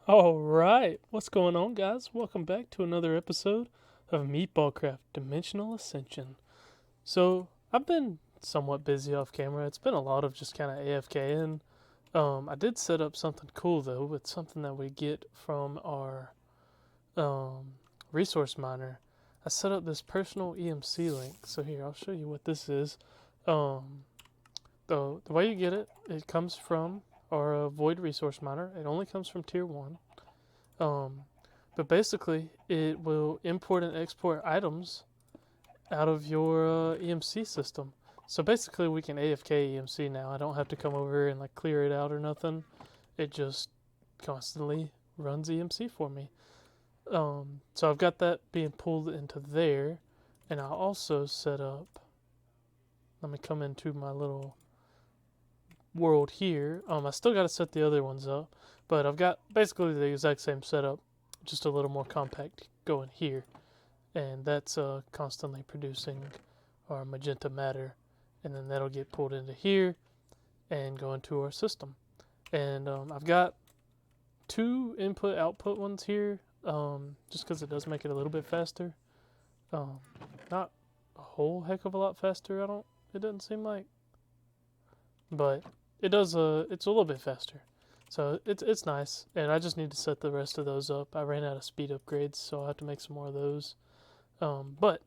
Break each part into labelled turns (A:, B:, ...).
A: All right, what's going on, guys? Welcome back to another episode of MeatballCraft Dimensional Ascension. So, I've been somewhat busy off camera. It's been a lot of just kind of AFK, and I did set up something cool though, with something that we get from our um, resource miner. I set up this personal EMC link. So here, I'll show you what this is. Um, the way you get it, it comes from our void resource miner. It only comes from tier 1. Um, but basically, it will import and export items out of your EMC system. So basically, we can AFK EMC now. I don't have to come over and like clear it out or nothing. It just constantly runs EMC for me. So I've got that being pulled into there, and I also set up. Let me come into my little world here. I still got to set the other ones up, but I've got basically the exact same setup, just a little more compact going here, and that's constantly producing our magenta matter, and then that'll get pulled into here and go into our system. And I've got 2 input output ones here, just because it does make it a little bit faster. Not a whole heck of a lot faster. It doesn't seem like, but it does. It's a little bit faster, so it's nice. And I just need to set the rest of those up. I ran out of speed upgrades, so I'll have to make some more of those. But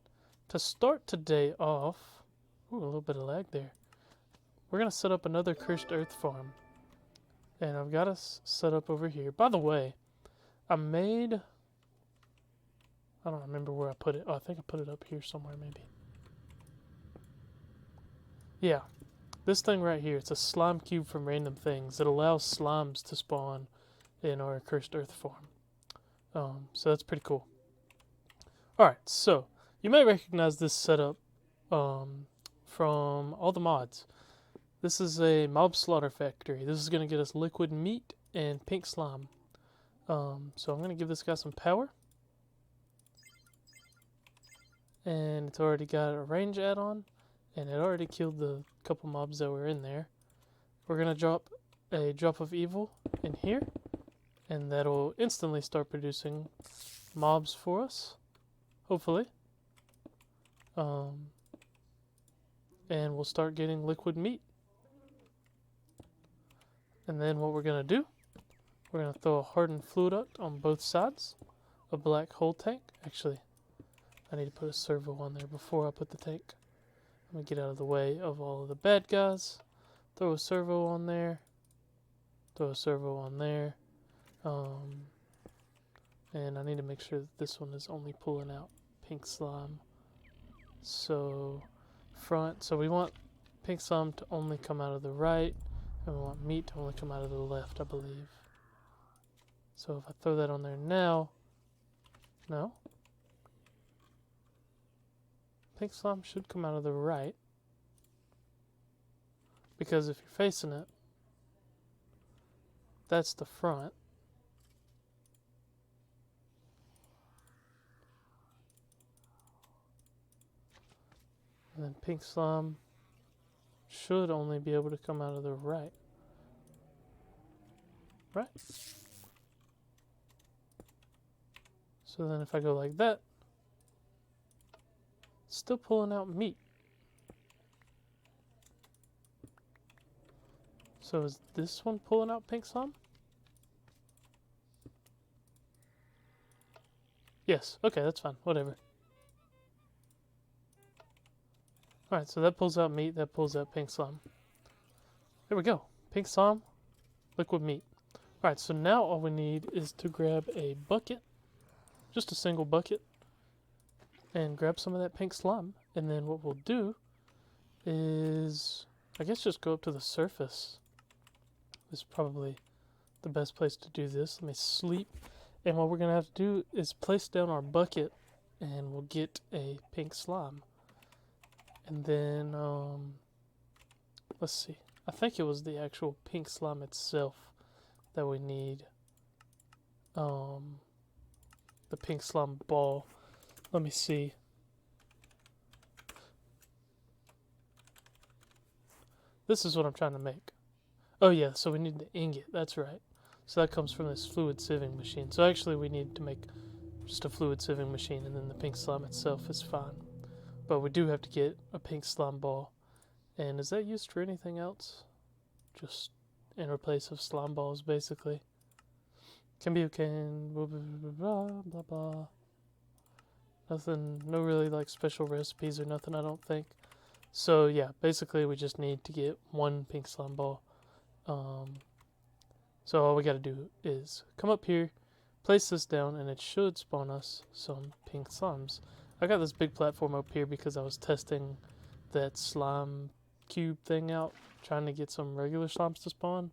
A: to start today off, ooh, a little bit of lag there. We're gonna set up another cursed earth farm, and I've got us set up over here. By the way, I made. I don't remember where I put it. Oh, I think I put it up here somewhere, maybe. Yeah, this thing right here, it's a slime cube from Random Things. It allows slimes to spawn in our cursed earth farm. So that's pretty cool. Alright, so you may recognize this setup from all the mods. This is a mob slaughter factory. This is going to get us liquid meat and pink slime. So I'm going to give this guy some power. And it's already got a range add-on, and it already killed the couple mobs that were in there. We're going to drop a drop of evil in here, and that'll instantly start producing mobs for us, hopefully. And we'll start getting liquid meat. And then what we're going to do, we're going to throw a hardened fluid duct on both sides, a black hole tank. Actually, I need to put a servo on there before I put the tank. Let me get out of the way of all of the bad guys. Throw a servo on there. Throw a servo on there. And I need to make sure that this one is only pulling out pink slime. So, front. So we want pink slime to only come out of the right. And we want meat to only come out of the left, I believe. So if I throw that on there now. No. Pink slime should come out of the right, because if you're facing it, that's the front. And then pink slime should only be able to come out of the right. Right? So then if I go like that, still pulling out meat. So is this one pulling out pink slime? Yes. Okay, that's fine. Whatever. Alright, so that pulls out meat, that pulls out pink slime. There we go. Pink slime, liquid meat. Alright, so now all we need is to grab a bucket, just a single bucket, and grab some of that pink slime. And then what we'll do is, I guess, just go up to the surface. This is probably the best place to do this. Let me sleep. And what we're going to have to do is place down our bucket, and we'll get a pink slime. And then, let's see. I think it was the actual pink slime itself that we need. The pink slime ball. Let me see. This is what I'm trying to make. Oh yeah, so we need the ingot. That's right. So that comes from this fluid sieving machine. So actually we need to make just a fluid sieving machine, and then the pink slime itself is fine. But we do have to get a pink slime ball. And is that used for anything else? Just in replace of slime balls, basically. Can be okay, blah blah blah blah blah. Nothing, no really like special recipes or nothing, I don't think. So yeah, basically we just need to get one pink slime ball. So all we gotta do is come up here, place this down, and it should spawn us some pink slimes. I got this big platform up here because I was testing that slime cube thing out, trying to get some regular slimes to spawn.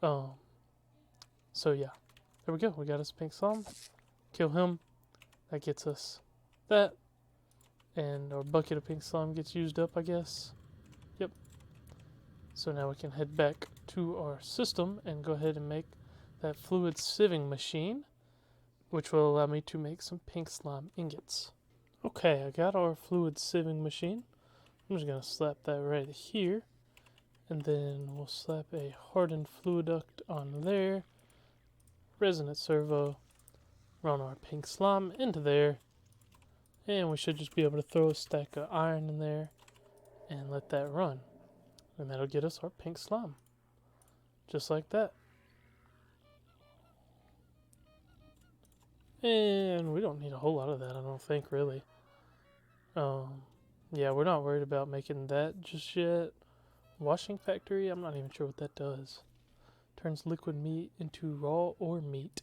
A: So yeah, there we go. We got us pink slime. Kill him. That gets us that. And our bucket of pink slime gets used up, I guess. Yep. So now we can head back to our system and go ahead and make that fluid sieving machine, which will allow me to make some pink slime ingots. Okay, I got our fluid sieving machine. I'm just going to slap that right here. And then we'll slap a hardened fluid duct on there. Resonant servo. Run our pink slime into there. And we should just be able to throw a stack of iron in there and let that run. And that'll get us our pink slime. Just like that. And we don't need a whole lot of that, I don't think, really. Yeah, we're not worried about making that just yet. Washing factory, I'm not even sure what that does. Turns liquid meat into raw ore meat.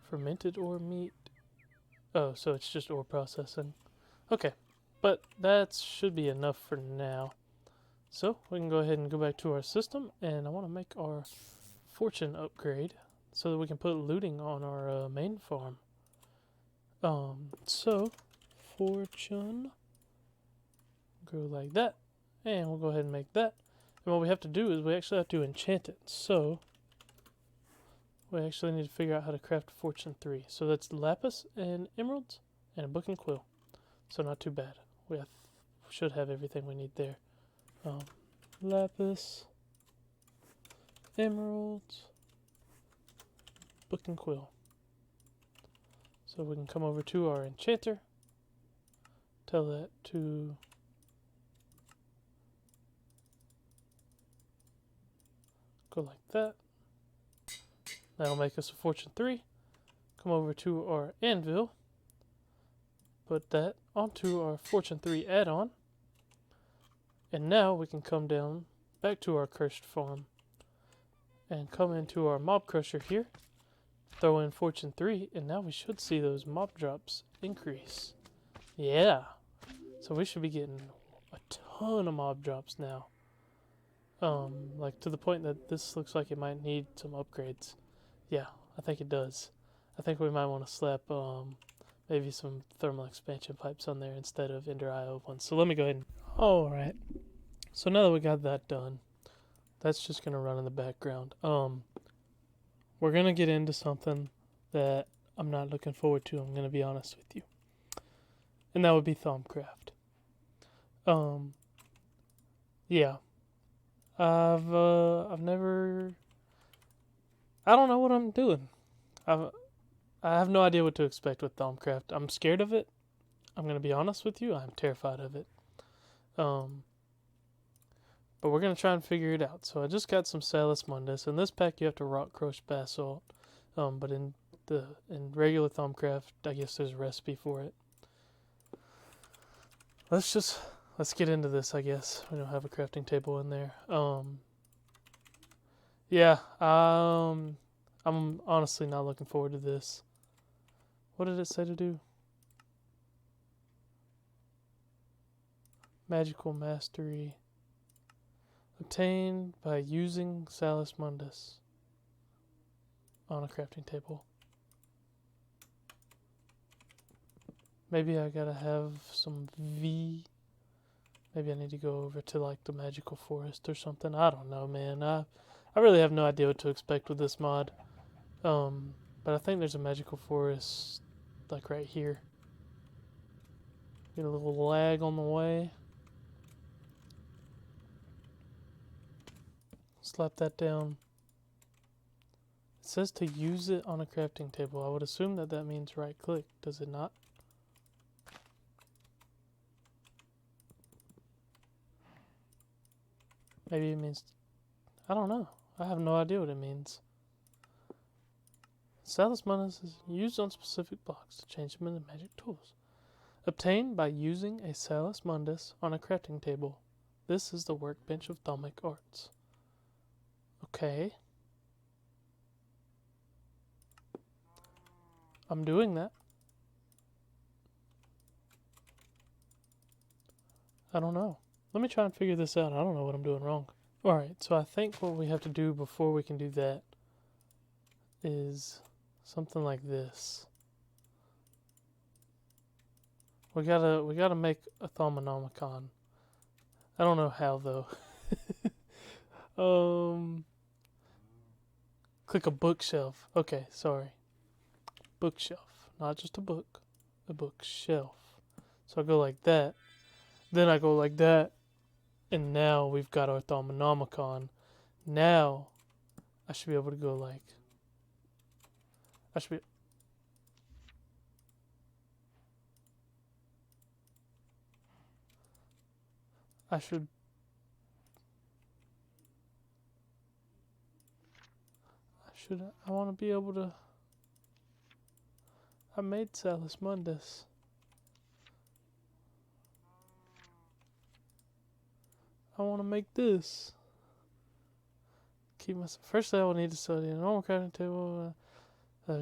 A: Fermented ore meat. Oh, so it's just ore processing. Okay, but that should be enough for now. So we can go ahead and go back to our system, and I want to make our fortune upgrade so that we can put looting on our main farm. So fortune, go like that, and we'll go ahead and make that. And what we have to do is we actually have to enchant it. So we actually need to figure out how to craft fortune 3. So that's lapis and emeralds and a book and quill. So not too bad. We should have everything we need there. Lapis, emeralds, book and quill. So we can come over to our enchanter. Tell that to go like that. That'll make us a fortune 3. Come over to our anvil. Put that onto our fortune 3 add-on. And now we can come down back to our cursed farm. And come into our mob crusher here. Throw in fortune 3. And now we should see those mob drops increase. Yeah. So we should be getting a ton of mob drops now. Like to the point that this looks like it might need some upgrades. Yeah, I think it does. I think we might want to slap maybe some thermal expansion pipes on there instead of Ender IO ones. So let me go ahead and... Alright. So now that we got that done, that's just going to run in the background. We're going to get into something that I'm not looking forward to, I'm going to be honest with you. And that would be Thaumcraft. Yeah. I've never... I don't know what I'm doing. I have no idea what to expect with Thaumcraft. I'm scared of it. I'm going to be honest with you. I'm terrified of it. But we're going to try and figure it out. So I just got some Salus Mundus. In this pack you have to rock crush basalt. But in regular Thaumcraft, I guess there's a recipe for it. Let's get into this, I guess. We don't have a crafting table in there. Yeah, I'm honestly not looking forward to this. What did it say to do? Magical mastery. Obtained by using Salus Mundus on a crafting table. Maybe I gotta have some V. Maybe I need to go over to like the magical forest or something. I don't know, man. I really have no idea what to expect with this mod. But I think there's a magical forest like right here. Get a little lag on the way. Slap that down. It says to use it on a crafting table. I would assume that that means right click. Does it not? Maybe it means... I don't know. I have no idea what it means. Salus Mundus is used on specific blocks to change them into magic tools. Obtained by using a Salus Mundus on a crafting table. This is the workbench of Thaumic arts. Okay. I'm doing that. I don't know. Let me try and figure this out. I don't know what I'm doing wrong. Alright, so I think what we have to do before we can do that is something like this. We gotta make a Thaumanomicon. I don't know how though. Click a bookshelf. Okay, sorry. Bookshelf. Not just a book. A bookshelf. So I go like that. Then I go like that. And now we've got our Thaumanomicon. Now I should be able to go like... I should I want to be able to... I made Salus Mundus. I want to make this. Keep myself... Firstly, I will need to study a normal crafting table.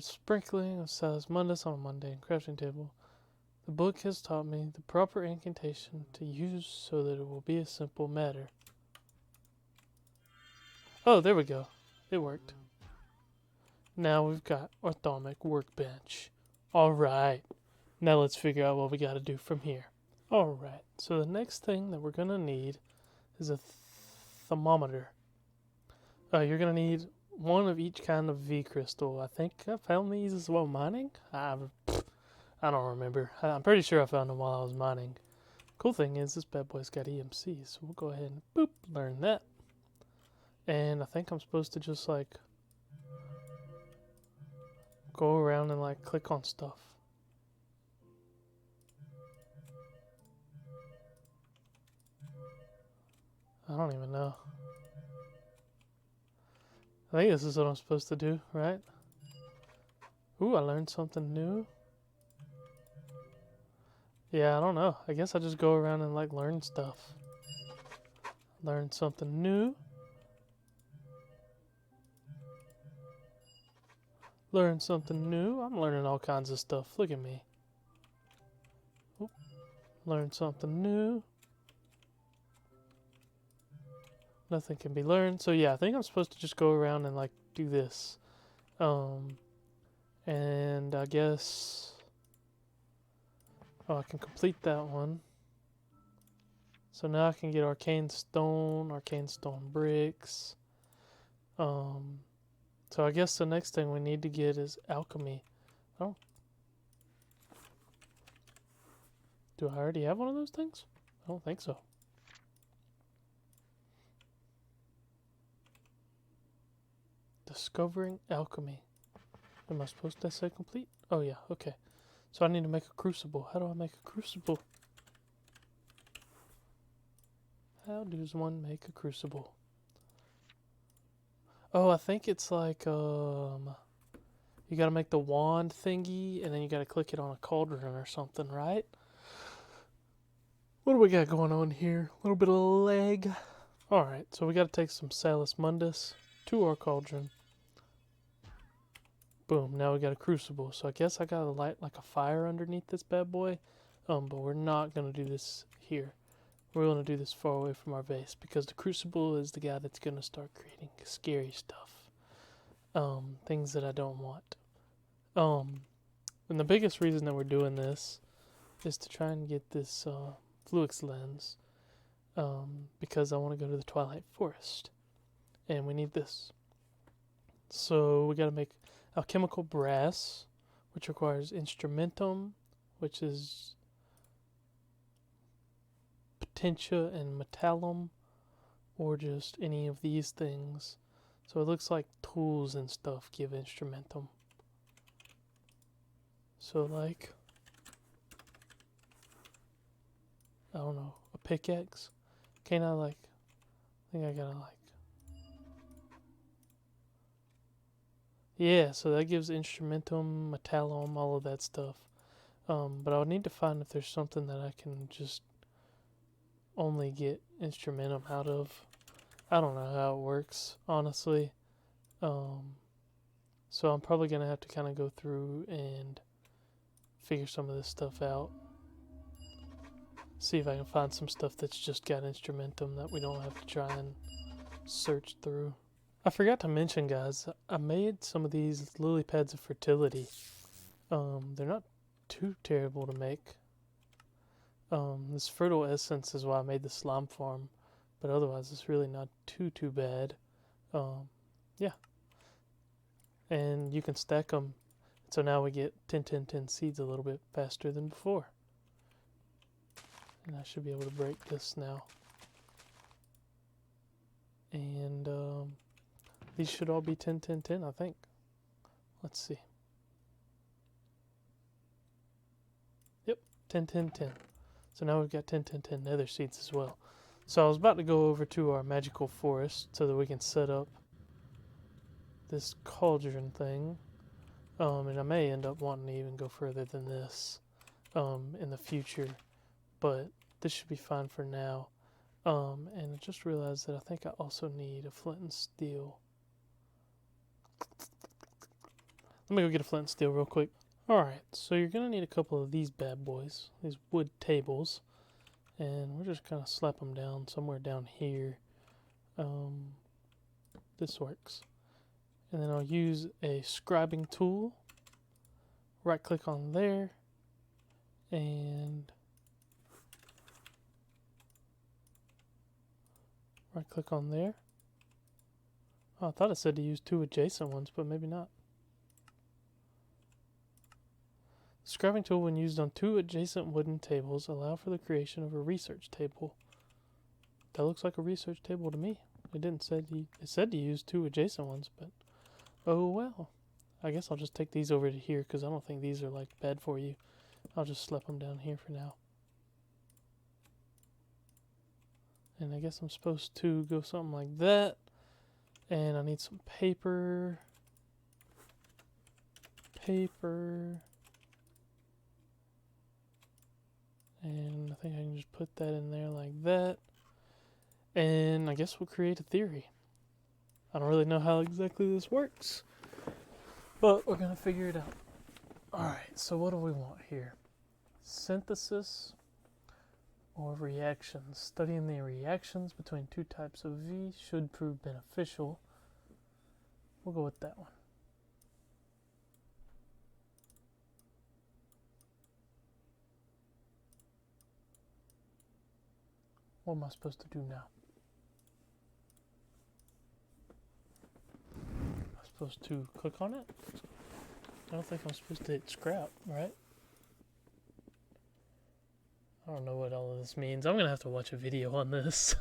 A: Sprinkling of Salus Mundus on a mundane crafting table. The book has taught me the proper incantation to use so that it will be a simple matter. Oh, there we go. It worked. Now we've got our Thaumic workbench. Alright. Now let's figure out what we gotta do from here. Alright. So the next thing that we're gonna need is a thermometer. You're gonna need one of each kind of V crystal. I think I found these as well mining. I don't remember. I'm pretty sure I found them while I was mining. Cool thing is this bad boy's got EMC, so we'll go ahead and boop, learn that. And I think I'm supposed to just like go around and like click on stuff. I don't even know. I think this is what I'm supposed to do, right? Ooh, I learned something new. Yeah, I don't know. I guess I just go around and like learn stuff. Learn something new. Learn something new. I'm learning all kinds of stuff. Look at me. Oop. Learn something new. Nothing can be learned. So yeah, I think I'm supposed to just go around and like do this. And I guess... Oh, I can complete that one. So now I can get arcane stone bricks. So I guess the next thing we need to get is alchemy. Oh. Do I already have one of those things? I don't think so. Discovering alchemy. Am I supposed to say complete? Oh yeah, okay. So I need to make a crucible. How do I make a crucible? How does one make a crucible? Oh, I think it's like, you gotta make the wand thingy, and then you gotta click it on a cauldron or something, right? What do we got going on here? A little bit of lag. Alright, so we gotta take some Salus Mundus to our cauldron. Boom, now we got a crucible. So I guess I gotta light like a fire underneath this bad boy. But we're not gonna do this here. We're gonna do this far away from our base because the crucible is the guy that's gonna start creating scary stuff. Things that I don't want. And the biggest reason that we're doing this is to try and get this Fluix lens. Because I want to go to the Twilight Forest. And we need this. So we gotta make alchemical brass, which requires instrumentum, which is potentia and metallum, or just any of these things. So it looks like tools and stuff give instrumentum. So like, I don't know, a pickaxe? Can't I like, I think I gotta like, yeah, so that gives instrumentum, metallum, all of that stuff. But I would need to find if there's something that I can just only get instrumentum out of. I don't know how it works, honestly. So I'm probably gonna have to kind of go through and figure some of this stuff out. See if I can find some stuff that's just got instrumentum that we don't have to try and search through. I forgot to mention, guys, I made some of these lily pads of fertility. They're not too terrible to make. This fertile essence is why I made the slime farm, but otherwise it's really not too bad. Yeah. And you can stack them, so now we get 10 seeds a little bit faster than before. And I should be able to break this now. And these should all be 10 I think. Let's see. Yep, 10 So now we've got 10 nether seeds as well. So I was about to go over to our magical forest so that we can set up this cauldron thing. And I may end up wanting to even go further than this in the future. But this should be fine for now. And I just realized that I think I also need a flint and steel. Let me go get a flint and steel real quick. Alright, so you're going to need a couple of these bad boys, these wood tables. And we're just going to slap them down somewhere down here. This works. And then I'll use a scribing tool. Right click on there. And right click on there. Oh, I thought it said to use 2 adjacent ones, but maybe not. The scribing tool, when used on 2 adjacent wooden tables, allow for the creation of a research table. That looks like a research table to me. It said to use 2 adjacent ones, but oh well. I guess I'll just take these over to here because I don't think these are like bad for you. I'll just slap them down here for now. And I guess I'm supposed to go something like that. And I need some paper. And I think I can just put that in there like that. And I guess we'll create a theory. I don't really know how exactly this works, but we're going to figure it out. Alright, so what do we want here? Synthesis or reactions. Studying the reactions between 2 types of V should prove beneficial. We'll go with that one. What am I supposed to do now? Am I supposed to click on it? I don't think I'm supposed to hit scrap, right? I don't know what all of this means. I'm going to have to watch a video on this.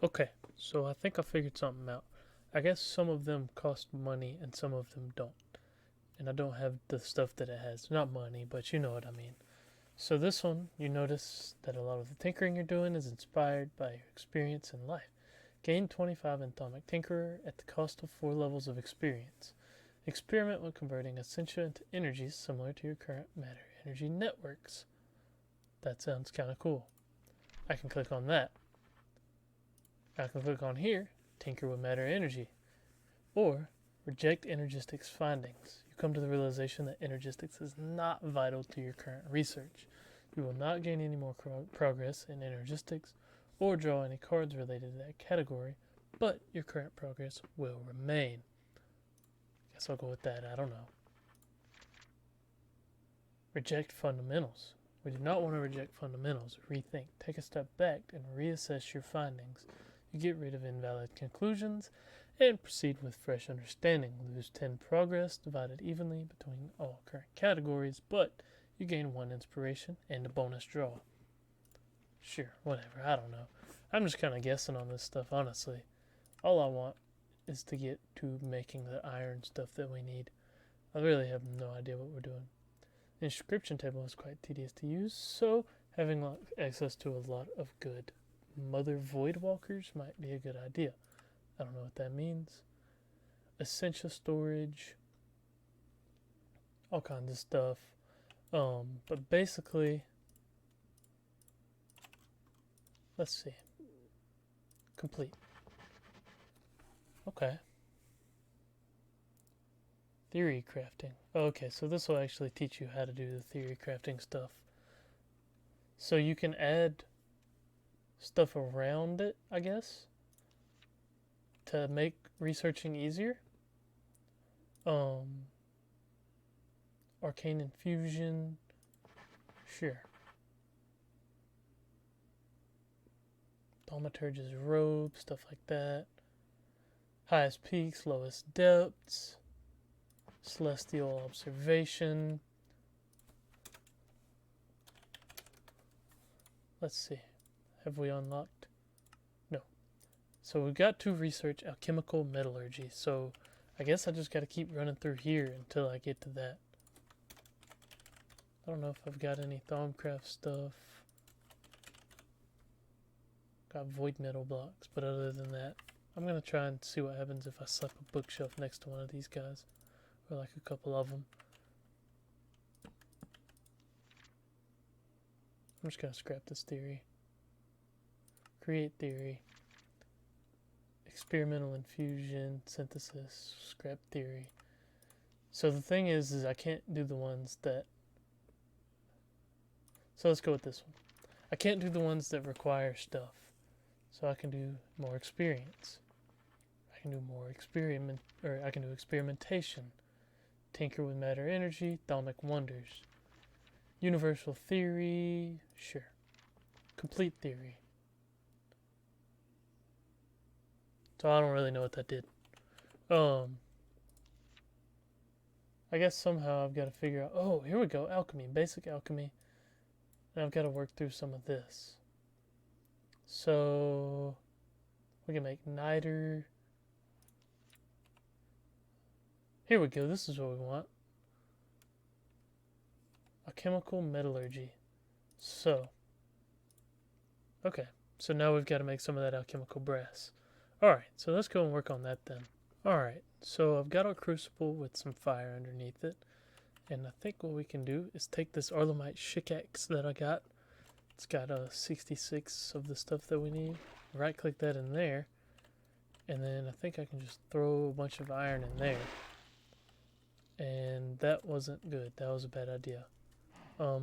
A: Okay, so I think I figured something out. I guess some of them cost money and some of them don't. And I don't have the stuff that it has. Not money, but you know what I mean. So this one, you notice that a lot of the tinkering you're doing is inspired by your experience in life. Gain 25 in Thaumic Tinkerer at the cost of 4 levels of experience. Experiment when converting Ascension into energies similar to your current matter energy networks. That sounds kind of cool. I can click on that. I can click on here, tinker with matter energy. Or reject energistics findings. You come to the realization that energistics is not vital to your current research. You will not gain any more progress in energistics or draw any cards related to that category, but your current progress will remain. Guess I'll go with that. I don't know. Reject fundamentals. We do not want to reject fundamentals. Rethink. Take a step back and reassess your findings. You get rid of invalid conclusions and proceed with fresh understanding. Lose 10 progress divided evenly between all current categories, but you gain 1 inspiration and a bonus draw. Sure, whatever, I don't know. I'm just kind of guessing on this stuff, honestly. All I want is to get to making the iron stuff that we need. I really have no idea what we're doing. The inscription table is quite tedious to use, so having access to a lot of good Mother Void Walkers might be a good idea. I don't know what that means. Ascension storage, all kinds of stuff. But basically, let's see. Complete. Okay. Theory crafting. Okay, so this will actually teach you how to do the theory crafting stuff. So you can add stuff around it, I guess, to make researching easier. Arcane infusion. Sure. Thaumaturge's robe, stuff like that. Highest peaks, lowest depths. Celestial observation. Let's see. Have we unlocked? No. So we've got to research alchemical metallurgy. So I guess I just got to keep running through here until I get to that. I don't know if I've got any Thaumcraft stuff. Got void metal blocks, but other than that, I'm going to try and see what happens if I slap a bookshelf next to one of these guys. Or like a couple of them. I'm just going to scrap this theory. Create theory. Experimental infusion, synthesis, scrap theory. So the thing is I can't do the ones that... So let's go with this one. I can't do the ones that require stuff. So I can do more experience. I can do more experiment, or I can do experimentation. Tinker with matter energy, Thaumic wonders. Universal theory, sure. Complete theory. So I don't really know what that did. I guess somehow I've got to figure out, oh, here we go, alchemy, basic alchemy. And I've got to work through some of this. So we can make niter. Here we go, this is what we want. Alchemical metallurgy. So, okay, so now we've got to make some of that alchemical brass. Alright, so let's go and work on that then. Alright, so I've got our crucible with some fire underneath it. And I think what we can do is take this Arlemite shikax that I got. It's got 66 of the stuff that we need. Right click that in there. And then I think I can just throw a bunch of iron in there. And that wasn't good. That was a bad idea. I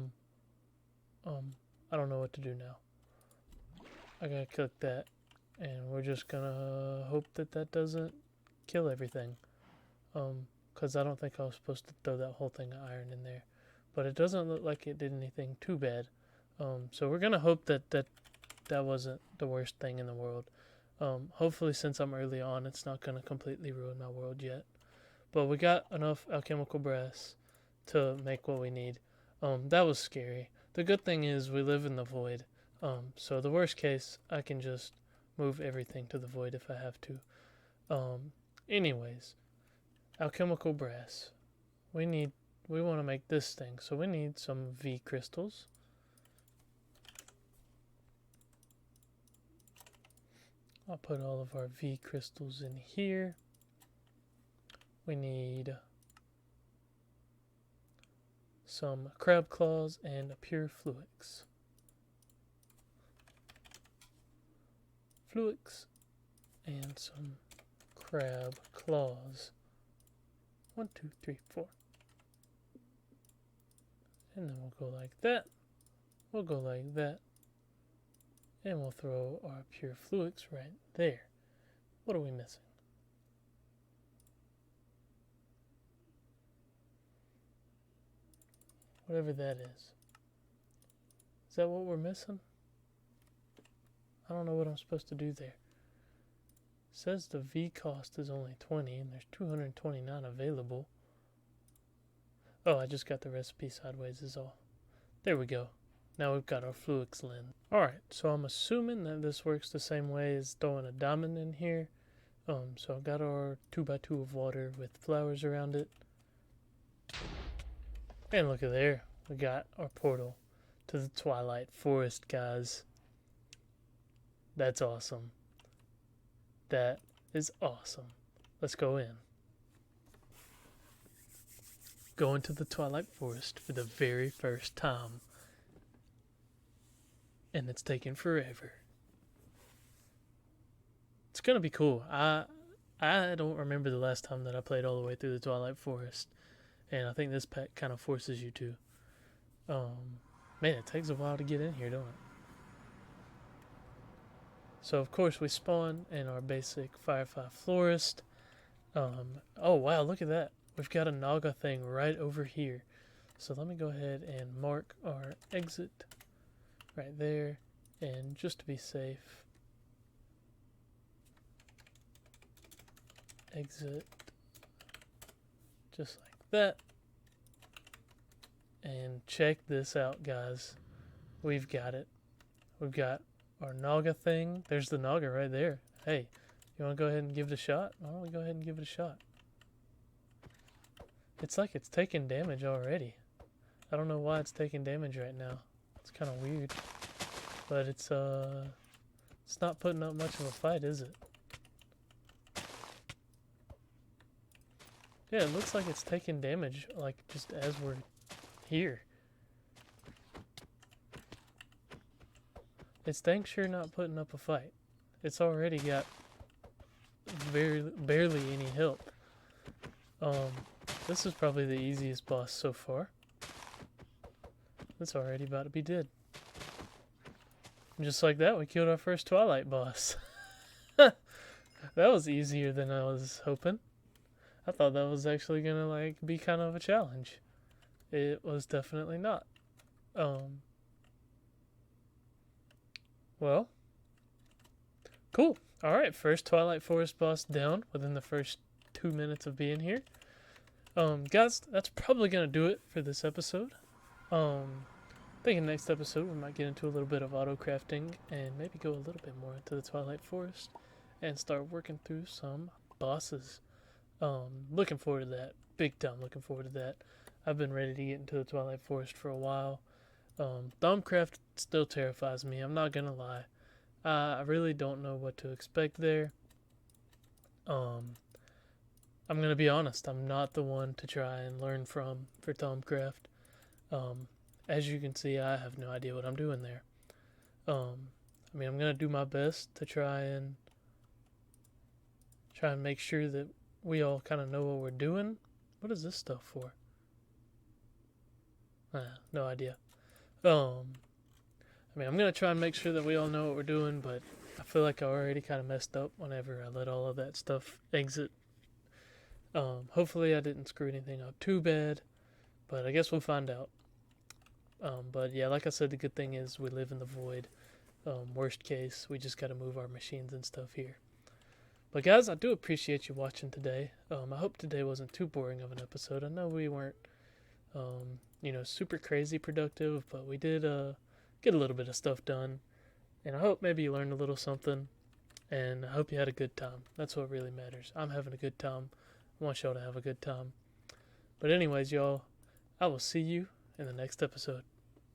A: don't know what to do now. I gotta click that. And we're just gonna hope that that doesn't kill everything. Because I don't think I was supposed to throw that whole thing of iron in there. But it doesn't look like it did anything too bad. So we're gonna hope that that wasn't the worst thing in the world. Hopefully since I'm early on, it's not gonna completely ruin my world yet. But we got enough alchemical brass to make what we need. That was scary. The good thing is we live in the void. So the worst case, I can just move everything to the void if I have to. Anyways, alchemical brass. We want to make this thing, so we need some V crystals. I'll put all of our V crystals in here. We need some crab claws and a pure fluix. Fluix and some crab claws. 1, 2, 3, 4. And then we'll go like that. We'll go like that. And we'll throw our pure fluix right there. What are we missing? Whatever that is. Is that what we're missing? I don't know what I'm supposed to do there. It says the V cost is only 20 and there's 229 available. Oh, I just got the recipe sideways is all. There we go. Now we've got our fluix lens. Alright, so I'm assuming that this works the same way as throwing a diamond in here. So I've got our 2x2 of water with flowers around it. And look at there. We got our portal to the Twilight Forest, guys. That's awesome. That is awesome. Let's go in. Going to the Twilight Forest for the very first time. And it's taking forever. It's gonna be cool. I don't remember the last time that I played all the way through the Twilight Forest. And I think this pack kind of forces you to. Man, it takes a while to get in here, don't it? So of course we spawn in our basic Firefly Florist. Oh wow, look at that. We've got a Naga thing right over here. So let me go ahead and mark our exit right there. And just to be safe, exit just like that. And check this out, guys. We've got it. We've got our Naga thing. There's the Naga right there. Hey, you want to go ahead and give it a shot? Why don't we go ahead and give it a shot? It's like it's taking damage already. I don't know why it's taking damage right now. It's kind of weird. But it's not putting up much of a fight, is it? Yeah, it looks like it's taking damage, like, just as we're here. It's dang sure not putting up a fight. It's already got barely any help. This is probably the easiest boss so far. It's already about to be dead. And just like that, we killed our first Twilight boss. That was easier than I was hoping. I thought that was actually gonna like be kind of a challenge. It was definitely not. Well, cool. Alright, first Twilight Forest boss down within the first 2 minutes of being here. Guys, that's probably gonna do it for this episode. I think in the next episode we might get into a little bit of auto crafting and maybe go a little bit more into the Twilight Forest and start working through some bosses. Looking forward to that. Big time looking forward to that. I've been ready to get into the Twilight Forest for a while. Thaumcraft still terrifies me, I'm not gonna lie. I really don't know what to expect there. I'm gonna be honest, I'm not the one to try and learn from for Thaumcraft. As you can see, I have no idea what I'm doing there. I mean, I'm gonna do my best to try and make sure that we all kind of know what we're doing. What is this stuff for? No idea. I mean, I'm gonna try and make sure that we all know what we're doing, but I feel like I already kind of messed up whenever I let all of that stuff exit. Hopefully I didn't screw anything up too bad, but I guess we'll find out. But yeah, like I said, the good thing is we live in the void. Worst case, we just gotta move our machines and stuff here. But guys, I do appreciate you watching today. I hope today wasn't too boring of an episode. I know we weren't, super crazy productive, but we did get a little bit of stuff done. And I hope maybe you learned a little something. And I hope you had a good time. That's what really matters. I'm having a good time. I want y'all to have a good time. But anyways, y'all, I will see you in the next episode.